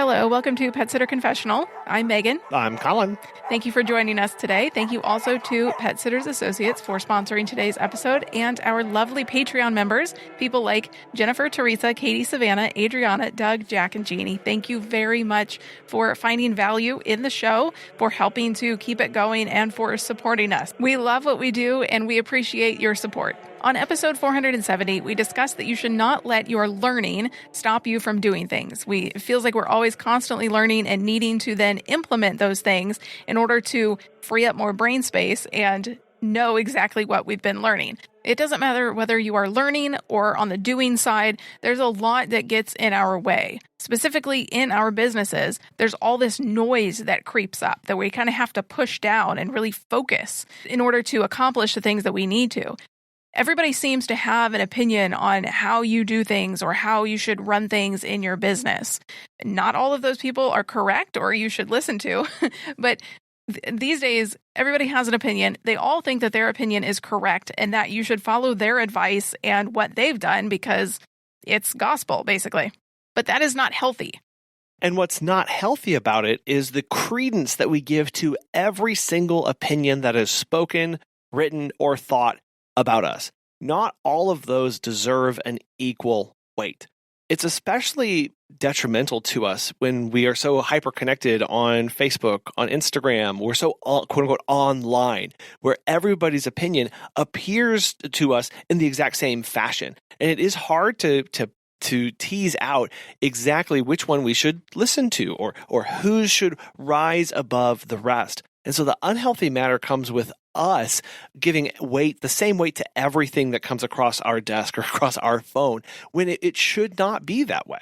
Hello, welcome to Pet Sitter Confessional. I'm Megan. I'm Colin. Thank you for joining us today. Thank you also to Pet Sitters Associates for sponsoring today's episode and our lovely Patreon members, people like Jennifer, Teresa, Katie, Savannah, Adriana, Doug, Jack, and Jeannie. Thank you very much for finding value in the show, for helping to keep it going, and for supporting us. We love what we do, and we appreciate your support. On episode 470, we discussed that you should not let your learning stop you from doing things. It feels like we're always constantly learning and needing to then implement those things in order to free up more brain space and know exactly what we've been learning. It doesn't matter whether you are learning or on the doing side, there's a lot that gets in our way. Specifically in our businesses, there's all this noise that creeps up that we kind of have to push down and really focus in order to accomplish the things that we need to. Everybody seems to have an opinion on how you do things or how you should run things in your business. Not all of those people are correct or you should listen to, but these days, everybody has an opinion. They all think that their opinion is correct and that you should follow their advice and what they've done because it's gospel, basically. But that is not healthy. And what's not healthy about it is the credence that we give to every single opinion that is spoken, written, or thought about us. Not all of those deserve an equal weight. It's especially detrimental to us when we are so hyper-connected on Facebook, on Instagram. We're so quote-unquote online, where everybody's opinion appears to us in the exact same fashion. And it is hard to tease out exactly which one we should listen to or who should rise above the rest. And so the unhealthy matter comes with us giving the same weight to everything that comes across our desk or across our phone when it should not be that way.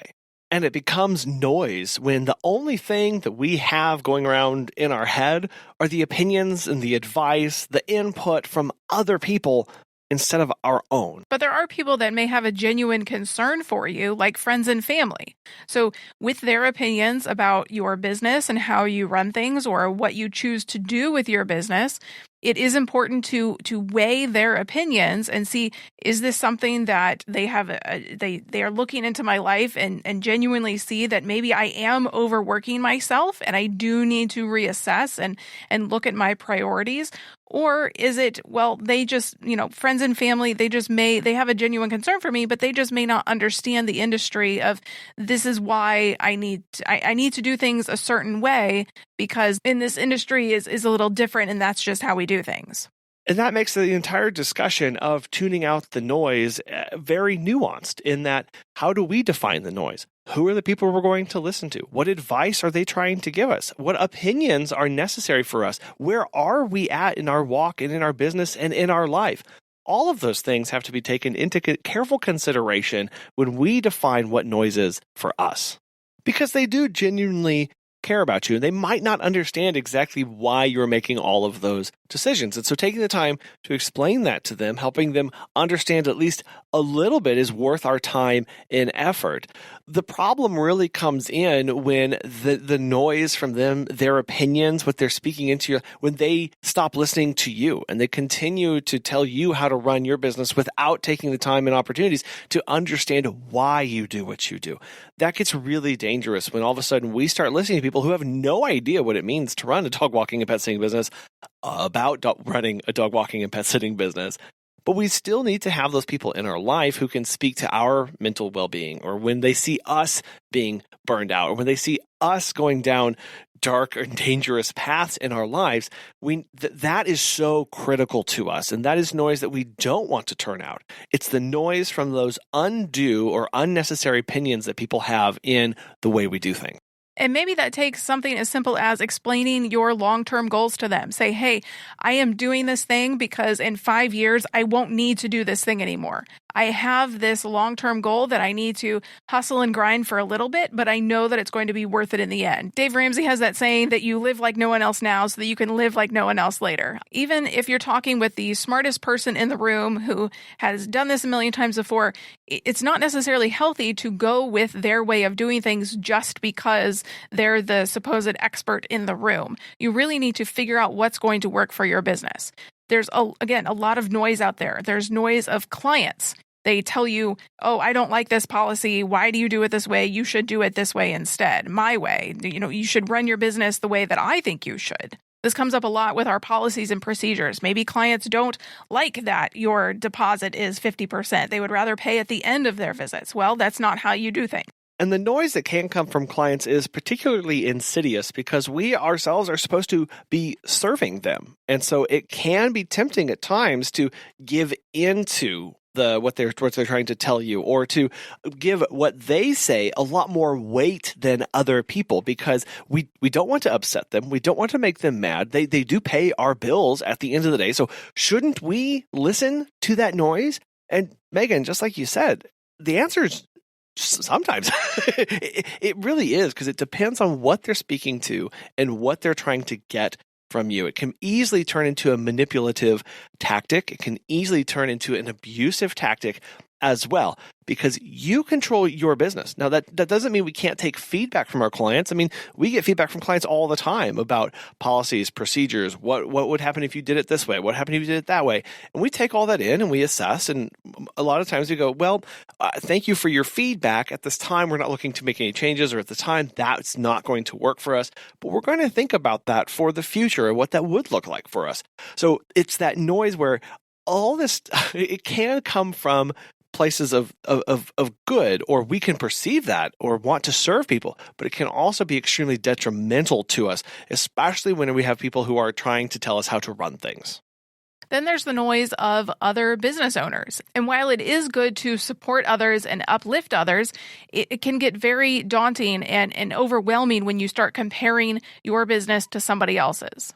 And it becomes noise when the only thing that we have going around in our head are the opinions and the advice, the input from other people instead of our own. But there are people that may have a genuine concern for you, like friends and family. So with their opinions about your business and how you run things or what you choose to do with your business, it is important to weigh their opinions and see, is this something that they have, they are looking into my life and genuinely see that maybe I am overworking myself and I do need to reassess and look at my priorities? Or is it, well, they just, friends and family, they have a genuine concern for me, but they just may not understand the industry of this is why I need to do things a certain way because in this industry is a little different and that's just how we do things. And that makes the entire discussion of tuning out the noise very nuanced in that how do we define the noise? Who are the people we're going to listen to? What advice are they trying to give us? What opinions are necessary for us? Where are we at in our walk and in our business and in our life? All of those things have to be taken into careful consideration when we define what noise is for us. Because they do genuinely care about you, and they might not understand exactly why you're making all of those decisions. And so taking the time to explain that to them, helping them understand at least a little bit is worth our time and effort. The problem really comes in when the noise from them, their opinions, what they're speaking into you, when they stop listening to you and they continue to tell you how to run your business without taking the time and opportunities to understand why you do what you do. That gets really dangerous when all of a sudden we start listening to people who have no idea what it means to run a dog walking and pet sitting business, about running a dog walking and pet sitting business. But we still need to have those people in our life who can speak to our mental well-being, or when they see us being burned out, or when they see us going down dark or dangerous paths in our lives. That is so critical to us, and that is noise that we don't want to turn out. It's the noise from those undue or unnecessary opinions that people have in the way we do things. And maybe that takes something as simple as explaining your long-term goals to them. Say, hey, I am doing this thing because in 5 years, I won't need to do this thing anymore. I have this long-term goal that I need to hustle and grind for a little bit, but I know that it's going to be worth it in the end. Dave Ramsey has that saying that you live like no one else now so that you can live like no one else later. Even if you're talking with the smartest person in the room who has done this a million times before, it's not necessarily healthy to go with their way of doing things just because they're the supposed expert in the room. You really need to figure out what's going to work for your business. There's, a lot of noise out there. There's noise of clients They tell you, oh, I don't like this policy. Why do you do it this way? You should do it this way instead, my way. You should run your business the way that I think you should. This comes up a lot with our policies and procedures. Maybe clients don't like that your deposit is 50%. They would rather pay at the end of their visits. Well, that's not how you do things. And the noise that can come from clients is particularly insidious because we ourselves are supposed to be serving them. And so it can be tempting at times to give into what they're trying to tell you, or to give what they say a lot more weight than other people, because we don't want to upset them. We don't want to make them mad. They do pay our bills at the end of the day. So shouldn't we listen to that noise? And Megan, just like you said, the answer is sometimes. It really is, because it depends on what they're speaking to and what they're trying to get from you. It can easily turn into a manipulative tactic. It can easily turn into an abusive tactic as well, because you control your business. Now, that doesn't mean we can't take feedback from our clients. I mean, we get feedback from clients all the time about policies, procedures, what would happen if you did it this way, what happened if you did it that way. And we take all that in and we assess. And a lot of times we go, well, thank you for your feedback. At this time, we're not looking to make any changes, or at the time, that's not going to work for us. But we're going to think about that for the future and what that would look like for us. So it's that noise where all this, it can come from places of good, or we can perceive that or want to serve people, but it can also be extremely detrimental to us, especially when we have people who are trying to tell us how to run things. Then there's the noise of other business owners. And while it is good to support others and uplift others, it can get very daunting and overwhelming when you start comparing your business to somebody else's.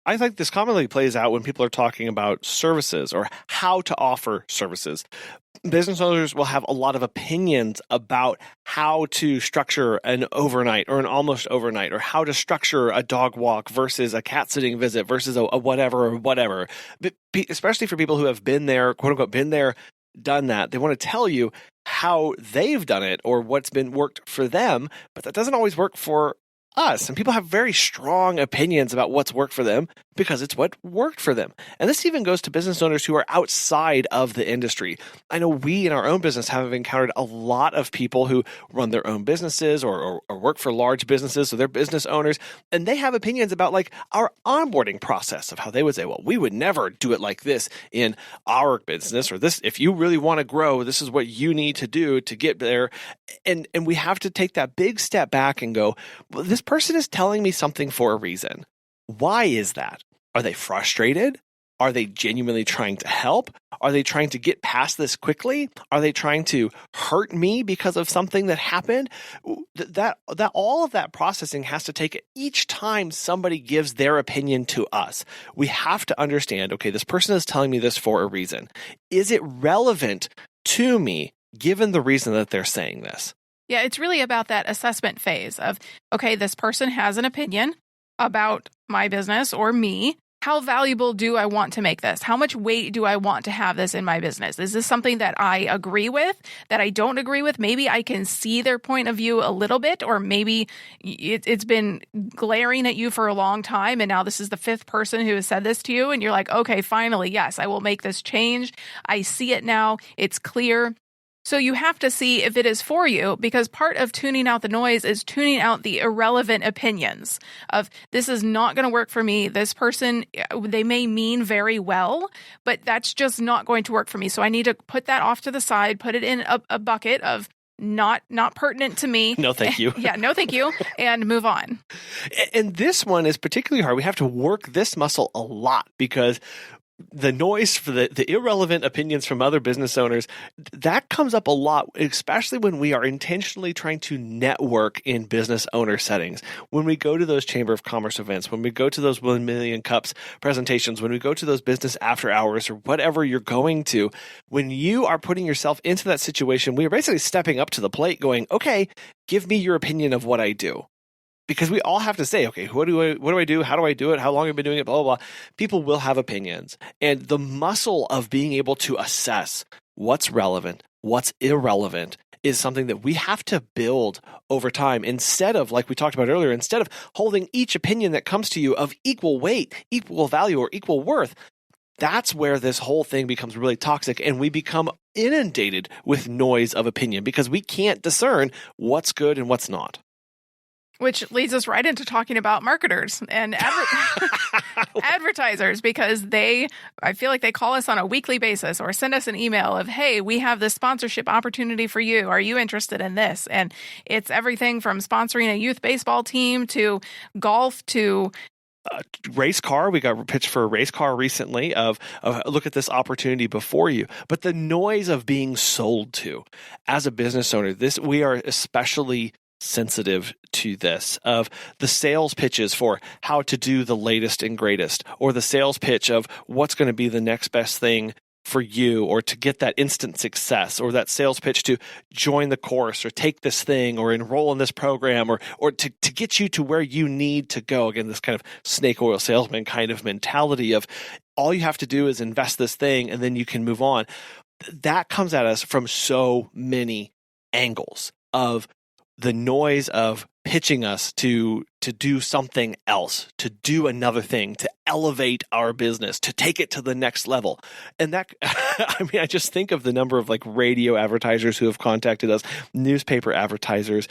I think this commonly plays out when people are talking about services or how to offer services. Business owners will have a lot of opinions about how to structure an overnight or an almost overnight, or how to structure a dog walk versus a cat sitting visit versus a whatever. But especially for people who have been there, quote unquote, been there, done that. They want to tell you how they've done it or what's been worked for them, but that doesn't always work for us. And people have very strong opinions about what's worked for them because it's what worked for them. And this even goes to business owners who are outside of the industry. I know we in our own business have encountered a lot of people who run their own businesses or work for large businesses, so they're business owners, and they have opinions about like our onboarding process, of how they would say, well, we would never do it like this in our business, or this, if you really want to grow, this is what you need to do to get there. And we have to take that big step back and go, well, this person is telling me something for a reason. Why is that? Are they frustrated? Are they genuinely trying to help? Are they trying to get past this quickly? Are they trying to hurt me because of something that happened? That all of that processing has to take each time somebody gives their opinion to us. We have to understand, okay, this person is telling me this for a reason. Is it relevant to me given the reason that they're saying this? Yeah, it's really about that assessment phase of, okay, this person has an opinion about my business or me. How valuable do I want to make this? How much weight do I want to have this in my business? Is this something that I agree with, that I don't agree with? Maybe I can see their point of view a little bit, or maybe it's been glaring at you for a long time, and now this is the fifth person who has said this to you, and you're like, okay, finally, yes, I will make this change. I see it now. It's clear. So you have to see if it is for you, because part of tuning out the noise is tuning out the irrelevant opinions of, this is not going to work for me. This person, they may mean very well, but that's just not going to work for me. So I need to put that off to the side, put it in a bucket of not pertinent to me. No, thank you. Yeah, no, thank you. And move on. And this one is particularly hard. We have to work this muscle a lot, because the noise for the irrelevant opinions from other business owners, that comes up a lot, especially when we are intentionally trying to network in business owner settings. When we go to those Chamber of Commerce events, when we go to those 1 Million Cups presentations, when we go to those business after hours or whatever you're going to, when you are putting yourself into that situation, we are basically stepping up to the plate going, okay, give me your opinion of what I do. Because we all have to say, okay, what do I do? How do I do it? How long have I been doing it? Blah, blah, blah. People will have opinions. And the muscle of being able to assess what's relevant, what's irrelevant, is something that we have to build over time, instead of, like we talked about earlier, instead of holding each opinion that comes to you of equal weight, equal value, or equal worth. That's where this whole thing becomes really toxic, and we become inundated with noise of opinion because we can't discern what's good and what's not. Which leads us right into talking about marketers and advertisers, because I feel like they call us on a weekly basis or send us an email of, hey, we have this sponsorship opportunity for you. Are you interested in this? And it's everything from sponsoring a youth baseball team to golf to race car. We got pitched for a race car recently of look at this opportunity before you. But the noise of being sold to as a business owner, we are especially sensitive to this, of the sales pitches for how to do the latest and greatest, or the sales pitch of what's going to be the next best thing for you, or to get that instant success, or that sales pitch to join the course or take this thing or enroll in this program, or to get you to where you need to go. Again, this kind of snake oil salesman kind of mentality of all you have to do is invest this thing and then you can move on. That comes at us from so many angles, of the noise of pitching us to do something else, to do another thing, to elevate our business, to take it to the next level. And that, I just think of the number of like radio advertisers who have contacted us, newspaper advertisers,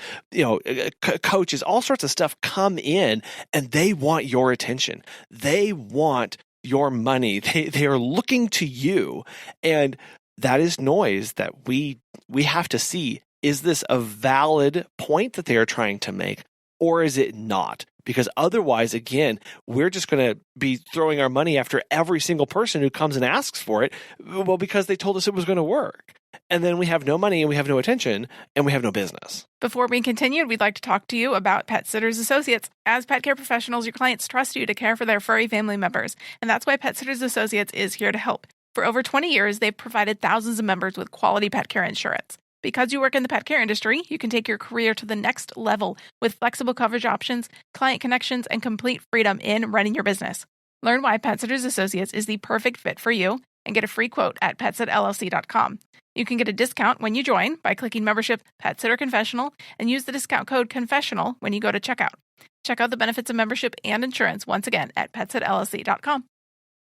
coaches, all sorts of stuff come in, and they want your attention. They want your money. They are looking to you. And that is noise that we have to see. Is this a valid point that they are trying to make, or is it not? Because otherwise, again, we're just going to be throwing our money after every single person who comes and asks for it, well, because they told us it was going to work. And then we have no money and we have no attention and we have no business. Before we continue, we'd like to talk to you about Pet Sitters Associates. As pet care professionals, your clients trust you to care for their furry family members. And that's why Pet Sitters Associates is here to help. For over 20 years, they've provided thousands of members with quality pet care insurance. Because you work in the pet care industry, you can take your career to the next level with flexible coverage options, client connections, and complete freedom in running your business. Learn why Pet Sitters Associates is the perfect fit for you and get a free quote at petsitllc.com. You can get a discount when you join by clicking membership Pet Sitter Confessional and use the discount code Confessional when you go to checkout. Check out the benefits of membership and insurance once again at petsitllc.com.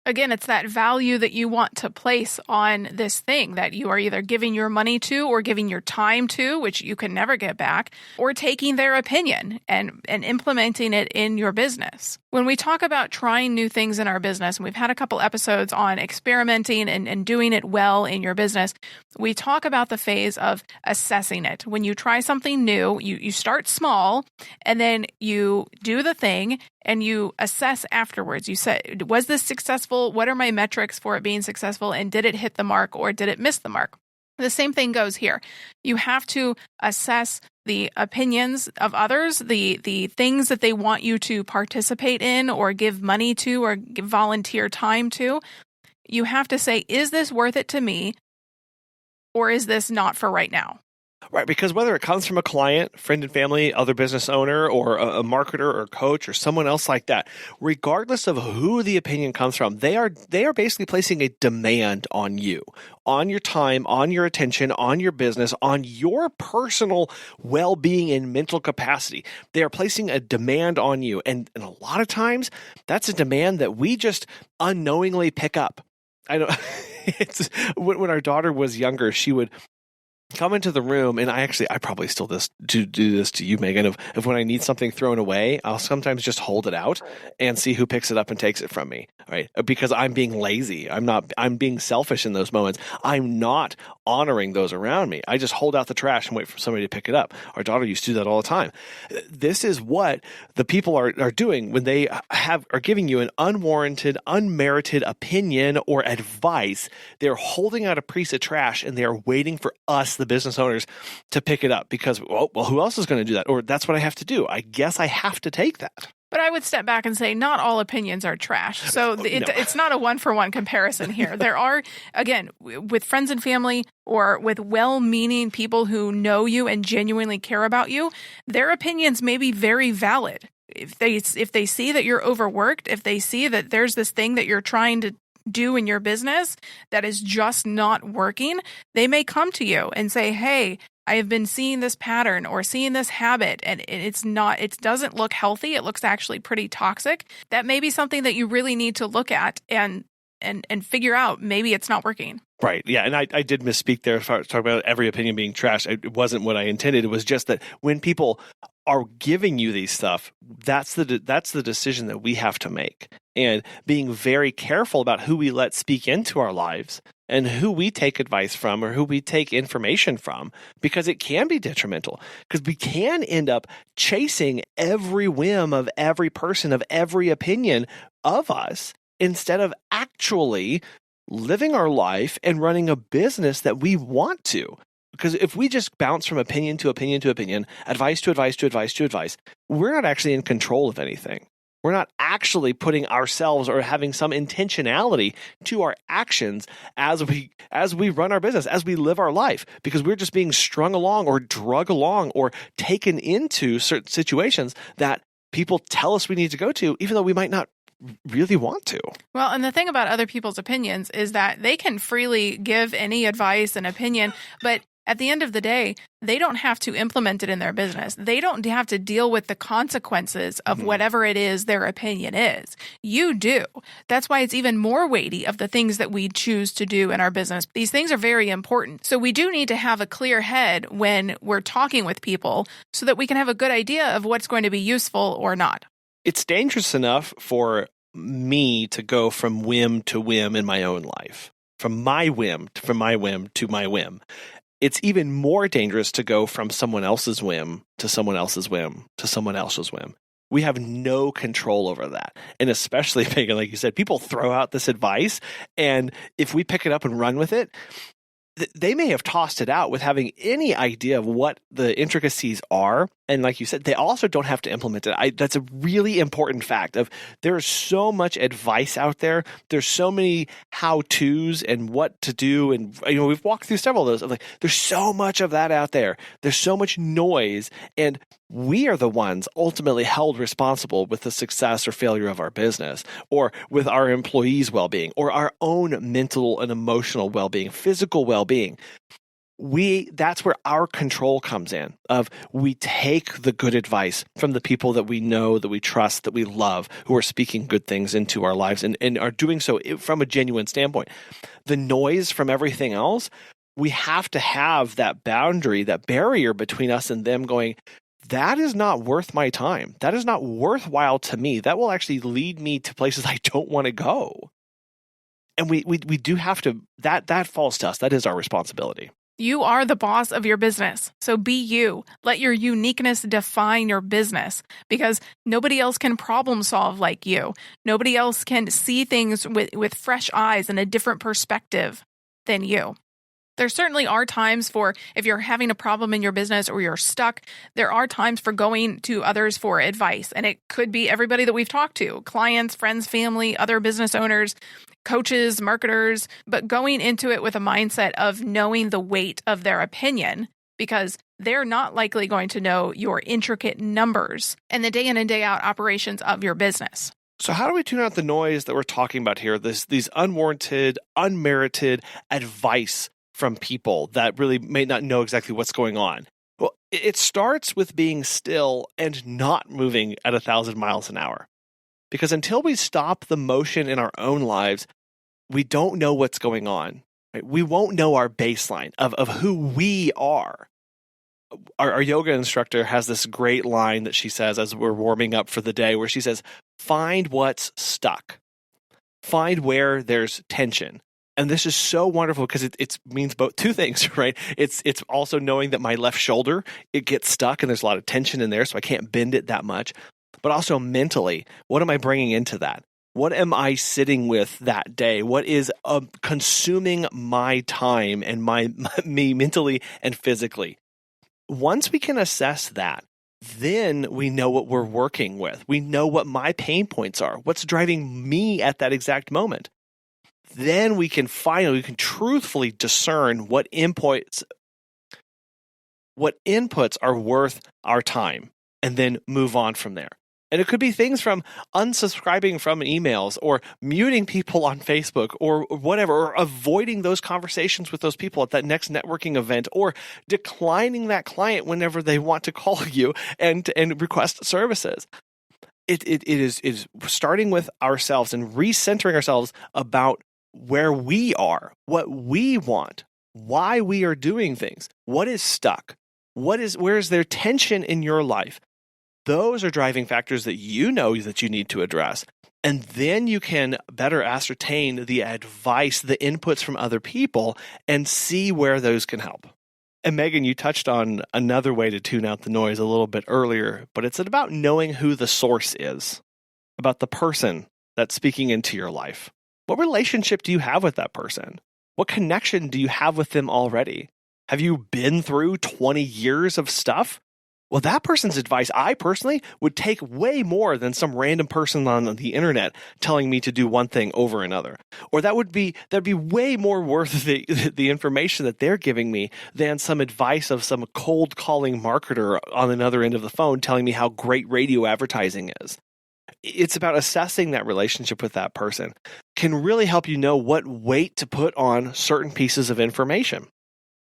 Again, it's that value that you want to place on this thing that you are either giving your money to or giving your time to, which you can never get back, or taking their opinion and implementing it in your business. When we talk about trying new things in our business, and we've had a couple episodes on experimenting and doing it well in your business, we talk about the phase of assessing it. When you try something new, you start small and then you do the thing and you assess afterwards. You say, was this successful? What are my metrics for it being successful? And did it hit the mark or did it miss the mark? The same thing goes here. You have to assess the opinions of others, the things that they want you to participate in or give money to or give volunteer time to. You have to say, is this worth it to me or is this not for right now? Right, because whether it comes from a client, friend and family, other business owner, or a marketer or coach or someone else like that, regardless of who the opinion comes from, they are basically placing a demand on you, on your time, on your attention, on your business, on your personal well-being and mental capacity. They are placing a demand on you. And a lot of times, that's a demand that we just unknowingly pick up. I know it's when our daughter was younger, she would come into the room, and I probably still do this to you, Megan, of when I need something thrown away, I'll sometimes just hold it out and see who picks it up and takes it from me, right? Because I'm being lazy. I'm being selfish in those moments. I'm not honoring those around me. I just hold out the trash and wait for somebody to pick it up. Our daughter used to do that all the time. This is what the people are doing when they are giving you an unwarranted, unmerited opinion or advice. They're holding out a piece of trash and they are waiting for us, the business owners, to pick it up because, well, who else is going to do that? Or that's what I have to do. I guess I have to take that. But I would step back and say not all opinions are trash. So it's not a one-for-one comparison here. There are, again, with friends and family or with well-meaning people who know you and genuinely care about you, their opinions may be very valid. If they see that you're overworked, if they see that there's this thing that you're trying to do in your business that is just not working, they may come to you and say, hey, I have been seeing this pattern or seeing this habit and it doesn't look healthy. It looks actually pretty toxic. That may be something that you really need to look at and and figure out maybe it's not working. Right. Yeah. And I did misspeak there. If I was talking about every opinion being trash, it wasn't what I intended. It was just that when people are giving you these stuff, that's the decision that we have to make. And being very careful about who we let speak into our lives and who we take advice from or who we take information from, because it can be detrimental, because we can end up chasing every whim of every person, of every opinion of us, instead of actually living our life and running a business that we want to. Because if we just bounce from opinion to opinion to opinion, advice to advice to advice to advice, we're not actually in control of anything. We're not actually putting ourselves or having some intentionality to our actions as we run our business, as we live our life, because we're just being strung along or drug along or taken into certain situations that people tell us we need to go to, even though we might not really want to. Well, and the thing about other people's opinions is that they can freely give any advice and opinion, but at the end of the day, they don't have to implement it in their business. They don't have to deal with the consequences of whatever it is their opinion is. You do. That's why it's even more weighty of the things that we choose to do in our business. These things are very important. So we do need to have a clear head when we're talking with people so that we can have a good idea of what's going to be useful or not. It's dangerous enough for me to go from whim to whim in my own life, from my whim to my whim. It's even more dangerous to go from someone else's whim to someone else's whim to someone else's whim. We have no control over that. And especially, Megan, like you said, people throw out this advice, and if we pick it up and run with it, they may have tossed it out with having any idea of what the intricacies are. And like you said, they also don't have to implement it. That's a really important fact of there's so much advice out there. There's so many how-tos and what to do. And we've walked through several of those. Like, there's so much of that out there. There's so much noise. And we are the ones ultimately held responsible with the success or failure of our business, or with our employees' well-being, or our own mental and emotional well-being, physical well-being. That's where our control comes in, of we take the good advice from the people that we know, that we trust, that we love, who are speaking good things into our lives and are doing so from a genuine standpoint. The noise from everything else, we have to have that boundary, that barrier between us and them going, that is not worth my time. That is not worthwhile to me. That will actually lead me to places I don't want to go. And we do have to, that falls to us. That is our responsibility. You are the boss of your business. So be you. Let your uniqueness define your business, because nobody else can problem solve like you. Nobody else can see things with fresh eyes and a different perspective than you. There certainly are times for, if you're having a problem in your business or you're stuck, there are times for going to others for advice. And it could be everybody that we've talked to, clients, friends, family, other business owners, coaches, marketers, but going into it with a mindset of knowing the weight of their opinion, because they're not likely going to know your intricate numbers and the day in and day out operations of your business. So how do we tune out the noise that we're talking about here? These unwarranted, unmerited advice from people that really may not know exactly what's going on? Well, it starts with being still and not moving at 1,000 miles an hour. Because until we stop the motion in our own lives, we don't know what's going on. Right? We won't know our baseline of who we are. Our yoga instructor has this great line that she says as we're warming up for the day, where she says, find what's stuck. Find where there's tension. And this is so wonderful because it means both two things, right? It's also knowing that my left shoulder, it gets stuck and there's a lot of tension in there, so I can't bend it that much. But also mentally, what am I bringing into that? What am I sitting with that day? What is consuming my time and me mentally and physically? Once we can assess that, then we know what we're working with. We know what my pain points are, what's driving me at that exact moment. Then we can truthfully discern what inputs are worth our time, and then move on from there. And it could be things from unsubscribing from emails, or muting people on Facebook, or whatever, or avoiding those conversations with those people at that next networking event, or declining that client whenever they want to call you and request services. It is starting with ourselves and recentering ourselves about where we are, what we want, why we are doing things, what is stuck, where is there tension in your life. Those are driving factors that you know that you need to address. And then you can better ascertain the advice, the inputs from other people, and see where those can help. And Megan, you touched on another way to tune out the noise a little bit earlier, but it's about knowing who the source is, about the person that's speaking into your life. What relationship do you have with that person? What connection do you have with them already? Have you been through 20 years of stuff? Well, that person's advice, I personally would take way more than some random person on the internet telling me to do one thing over another. Or that'd be way more worth the information that they're giving me than some advice of some cold calling marketer on another end of the phone telling me how great radio advertising is. It's about assessing that relationship with that person. Can really help you know what weight to put on certain pieces of information.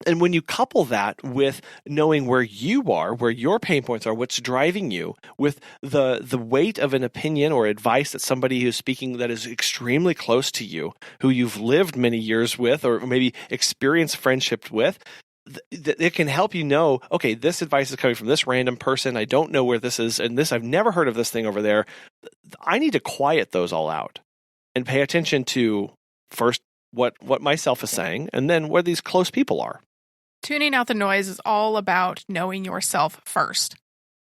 And when you couple that with knowing where you are, where your pain points are, what's driving you, with the weight of an opinion or advice that somebody who's speaking that is extremely close to you, who you've lived many years with or maybe experienced friendship with, it can help you know, okay, this advice is coming from this random person. I don't know where this is, and this, I've never heard of this thing over there. I need to quiet those all out and pay attention to first what myself is saying, and then where these close people are. Tuning out the noise is all about knowing yourself first.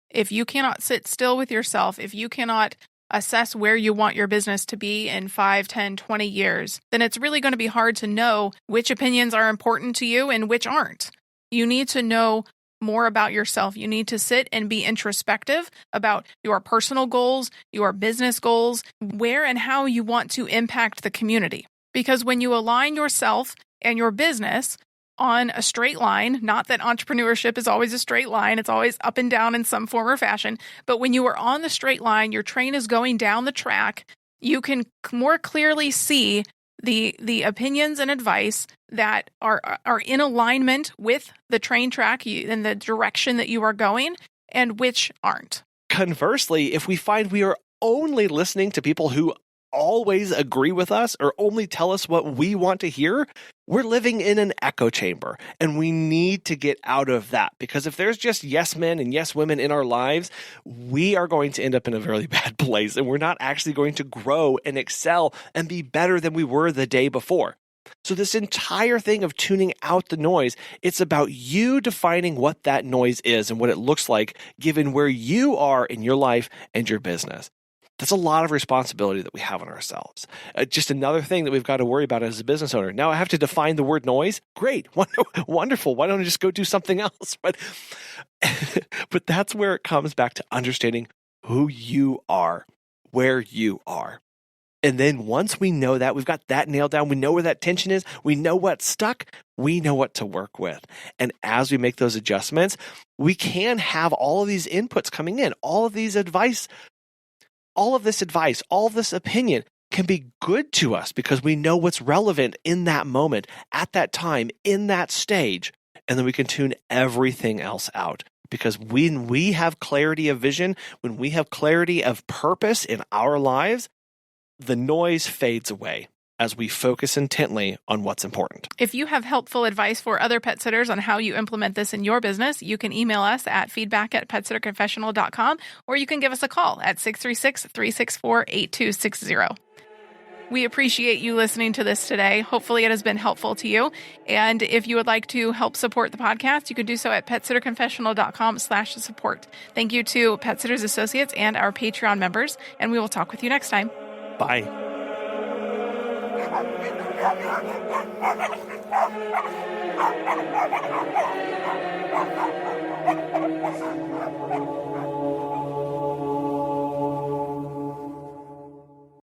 If you cannot sit still with yourself, if you cannot assess where you want your business to be in 5, 10, 20 years, then it's really going to be hard to know which opinions are important to you and which aren't. You need to know more about yourself. You need to sit and be introspective about your personal goals, your business goals, where and how you want to impact the community. Because when you align yourself and your business on a straight line, not that entrepreneurship is always a straight line, it's always up and down in some form or fashion, but when you are on the straight line, your train is going down the track, you can more clearly see the opinions and advice that are in alignment with the train track and the direction that you are going, and which aren't. Conversely, if we find we are only listening to people who always agree with us or only tell us what we want to hear, we're living in an echo chamber, and we need to get out of that, because if there's just yes men and yes women in our lives, we are going to end up in a very bad place, and we're not actually going to grow and excel and be better than we were the day before. So this entire thing of tuning out the noise, it's about you defining what that noise is and what it looks like given where you are in your life and your business. That's a lot of responsibility that we have on ourselves. Just another thing that we've got to worry about as a business owner. Now I have to define the word noise. Great. Wonderful. Why don't I just go do something else? But that's where it comes back to understanding who you are, where you are. And then once we know that, we've got that nailed down, we know where that tension is, we know what's stuck, we know what to work with. And as we make those adjustments, we can have all of these inputs coming in, all of this advice, all of this opinion can be good to us because we know what's relevant in that moment, at that time, in that stage. And then we can tune everything else out. Because when we have clarity of vision, when we have clarity of purpose in our lives, the noise fades away as we focus intently on what's important. If you have helpful advice for other pet sitters on how you implement this in your business, you can email us at feedback@petsitterconfessional.com, or you can give us a call at 636-364-8260. We appreciate you listening to this today. Hopefully it has been helpful to you. And if you would like to help support the podcast, you can do so at petsitterconfessional.com/support. Thank you to Pet Sitters Associates and our Patreon members, and we will talk with you next time. Bye.